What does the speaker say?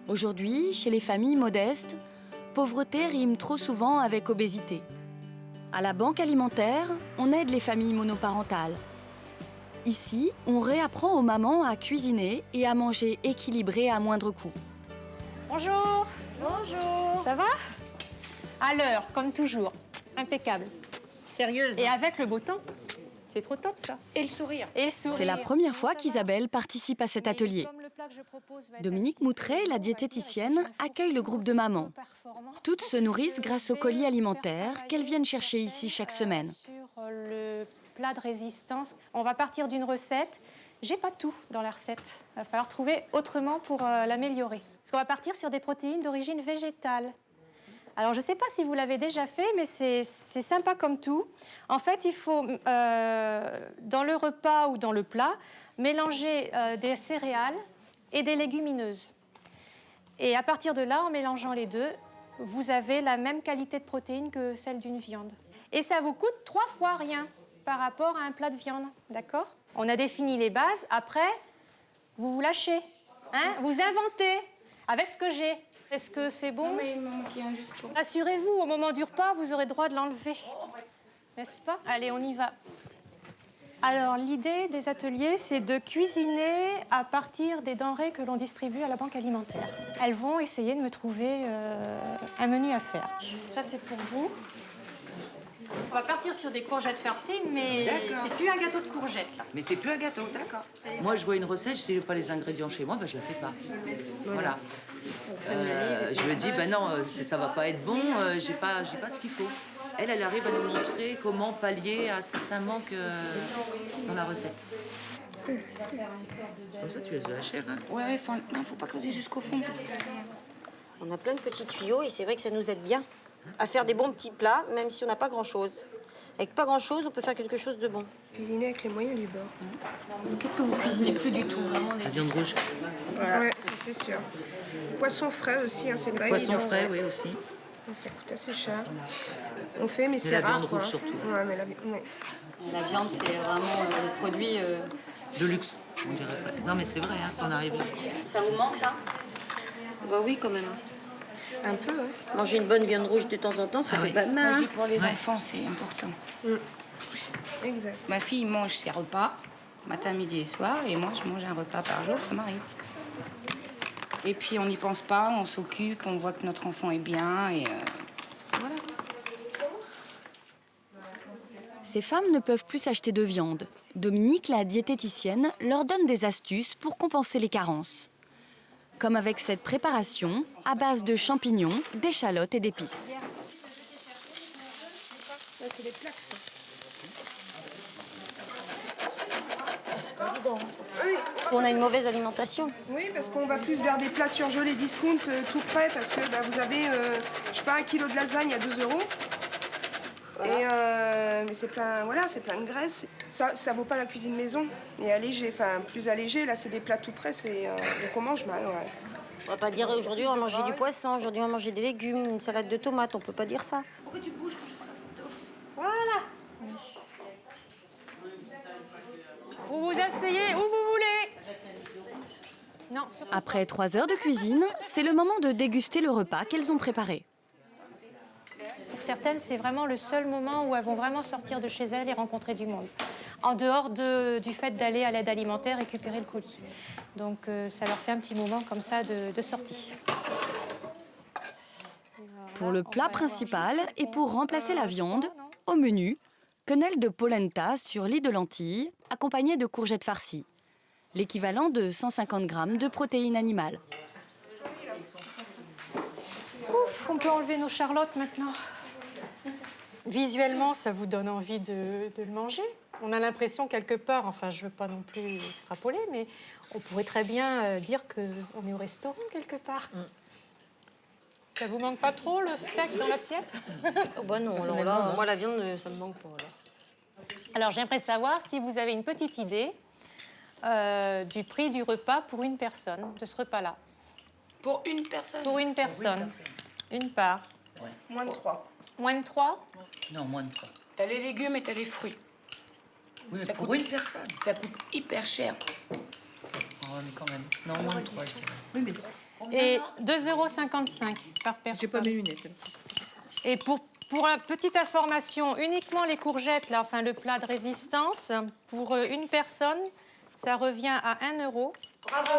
Aujourd'hui, chez les familles modestes, pauvreté rime trop souvent avec obésité. À la banque alimentaire, on aide les familles monoparentales. Ici, on réapprend aux mamans à cuisiner et à manger équilibré à moindre coût. Bonjour. Bonjour. Ça va? À l'heure, comme toujours. Impeccable. Sérieuse. Et avec le beau temps. C'est trop top, ça. Et le sourire. Et le sourire. C'est la première fois qu'Isabelle participe à cet atelier. Dominique Moutret, la diététicienne, accueille le groupe de mamans. Toutes se nourrissent grâce aux colis alimentaires qu'elles viennent chercher ici chaque semaine. Sur le plat de résistance, on va partir d'une recette. J'ai pas tout dans la recette. Il va falloir trouver autrement pour l'améliorer. Parce qu'on va partir sur des protéines d'origine végétale. Alors, je ne sais pas si vous l'avez déjà fait, mais c'est sympa comme tout. En fait, il faut, dans le repas ou dans le plat, mélanger des céréales et des légumineuses. Et à partir de là, en mélangeant les deux, vous avez la même qualité de protéines que celle d'une viande. Et ça vous coûte 3 fois rien par rapport à un plat de viande, d'accord? On a défini les bases. Après, vous vous lâchez, hein? Vous inventez avec ce que j'ai. Est-ce que c'est bon? Non, mais il me manque un juste pour... Assurez-vous, au moment du repas, vous aurez le droit de l'enlever. N'est-ce pas? Allez, on y va. Alors, l'idée des ateliers, c'est de cuisiner à partir des denrées que l'on distribue à la banque alimentaire. Elles vont essayer de me trouver un menu à faire. Ça, c'est pour vous. On va partir sur des courgettes farcies, mais c'est plus un gâteau de courgettes, là. Mais c'est plus un gâteau, d'accord. Moi, je vois une recette, si je n'ai pas les ingrédients chez moi, ben, je la fais pas. Voilà. Je me dis, ben non, ça va pas être bon, j'ai pas ce qu'il faut. Elle arrive à nous montrer comment pallier à certains manques dans la recette. Comme ça, tu laisses de la chair, hein? Ouais, faut pas creuser jusqu'au fond. Parce que... On a plein de petits tuyaux et c'est vrai que ça nous aide bien à faire des bons petits plats, même si on n'a pas grand-chose. Avec pas grand-chose, on peut faire quelque chose de bon. Cuisiner avec les moyens du bord. Qu'est-ce que vous cuisinez plus du tout, vraiment? La viande rouge. Voilà. Ouais, ça c'est sûr. Poisson frais aussi, hein, c'est pas Poisson évident. frais, oui, aussi. Ça coûte assez cher. On fait, mais c'est la rare, viande quoi. rouge, surtout. Ouais, mais ouais. La viande, c'est vraiment le produit... De luxe, on dirait. Non, mais c'est vrai, hein, ça en arrive là. Ça vous manque, ça? Bah oui, quand même. Un peu, ouais. Manger une bonne viande rouge de temps en temps, ça fait oui. pas de mal. Moi, je Hein. dis pour les enfants, c'est important. Exact. Ma fille mange ses repas, matin, midi et soir, et moi, je mange un repas par jour, ça m'arrive. Et puis, on n'y pense pas, on s'occupe, on voit que notre enfant est bien, et voilà. Ces femmes ne peuvent plus s'acheter de viande. Dominique, la diététicienne, leur donne des astuces pour compenser les carences. Comme avec cette préparation à base de champignons, d'échalotes et d'épices. Ouais, c'est des plaques, ça. On a une mauvaise alimentation. Oui, parce qu'on va plus vers des plats surgelés discount tout prêt, parce que bah, vous avez, je sais pas, 1 kilo de lasagne à 2 €. Voilà. Mais c'est plein, voilà, c'est plein de graisse. Ça vaut pas la cuisine maison. Et allégé, enfin plus allégé, là c'est des plats tout prêts, donc on mange mal, ouais. On va pas dire aujourd'hui on va manger du poisson, aujourd'hui on va manger des légumes, une salade de tomates, on peut pas dire ça. Pourquoi tu bouges quand je prends la photo? Voilà. Vous vous asseyez où vous voulez. Non, surtout Après 3 heures de cuisine, c'est le moment de déguster le repas qu'elles ont préparé. pour certaines, c'est vraiment le seul moment où elles vont vraiment sortir de chez elles et rencontrer du monde. En dehors du fait d'aller à l'aide alimentaire récupérer le colis. Donc ça leur fait un petit moment comme ça de sortie. Pour le plat principal et pour remplacer la viande, au menu, quenelle de polenta sur lit de lentilles, accompagnée de courgettes farcies. L'équivalent de 150 g de protéines animales. Ouf, on peut enlever nos charlottes maintenant. Visuellement, ça vous donne envie de le manger. On a l'impression quelque part, enfin je ne veux pas non plus extrapoler, mais on pourrait très bien dire qu'on est au restaurant quelque part. Ça vous manque pas trop le steak dans l'assiette? Oh bah non, alors là, moi la viande, ça me manque pas. Là. Alors j'aimerais savoir si vous avez une petite idée du prix du repas pour une personne, de ce repas-là. Pour une personne? Pour une personne. Une part. Ouais. Moins de 3. Moins de 3? Non, moins de 3. T'as les légumes et t'as les fruits. Oui, mais Ça pour coûte- une personne. Ça coûte hyper cher. Oh, mais quand même. Non, moins de 3, je dirais. Oui, mais Et 2,55 € par personne. J'ai pas mes lunettes. Et pour la petite information, uniquement les courgettes, là, enfin le plat de résistance, pour une personne, ça revient à 1 €. Bravo.